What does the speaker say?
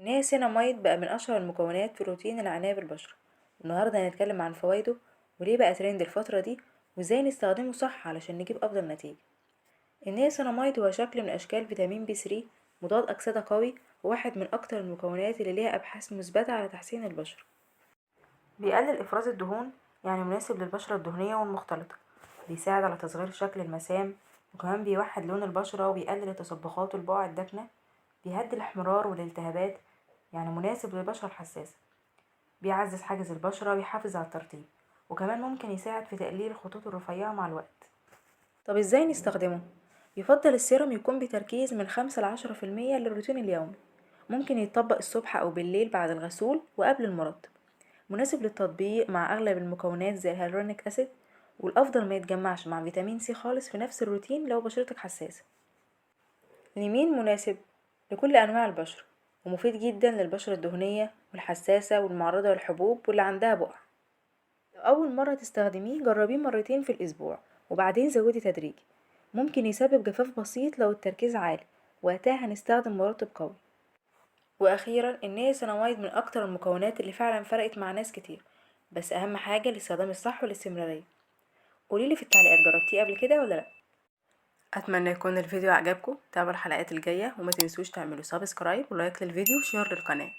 النياسيناميد بقى من أشهر المكونات في روتين العناية بالبشرة، والنهاردة هنتكلم عن فوائده وليه بقى ترند الفترة دي وازاي نستخدمه صح علشان نجيب أفضل نتيجة. النياسيناميد هو شكل من أشكال فيتامين بي 3 مضاد أكسدة قوي، وواحد من أكتر المكونات اللي ليها أبحاث مثبتة على تحسين البشرة. بيقلل إفراز الدهون، يعني مناسب للبشرة الدهنية والمختلطة، بيساعد على تصغير شكل المسام، وكمان بيوحد لون البشرة وبيقلل التصبغات والبقع الداكنة، بيهدي الاحمرار والالتهابات، يعني مناسب للبشرة الحساسة، بيعزز حاجز البشرة ويحافظ على الترطيب، وكمان ممكن يساعد في تقليل الخطوط الرفيعة مع الوقت. طب ازاي نستخدمه؟ يفضل السيرم يكون بتركيز من 5 ل10% للروتين اليومي، ممكن يتطبق الصبح أو بالليل بعد الغسول وقبل المرطب، مناسب للتطبيق مع أغلب المكونات زي الهيالورونيك أسيد، والأفضل ما يتجمعش مع فيتامين سي خالص في نفس الروتين لو بشرتك حساسة. لمين مناسب؟ لكل أنواع البشرة، ومفيد جدا للبشرة الدهنية والحساسة والمعرضة للحبوب واللي عندها بقع. لو أول مرة تستخدميه جربيه مرتين في الأسبوع وبعدين زودي تدريجي، ممكن يسبب جفاف بسيط لو التركيز عالي، وقتها هنستخدم مرطب قوي. وأخيرا النياسيناميد من أكتر المكونات اللي فعلا فرقت مع ناس كتير، بس أهم حاجة الاستخدام الصح والاستمرارية. قوليلي في التعليقات جربتيه قبل كده ولا لأ. اتمنى يكون الفيديو عجبكم، تابعوا الحلقات الجايه وما تنسوش تعملوا سبسكرايب ولايك للفيديو وشير للقناه.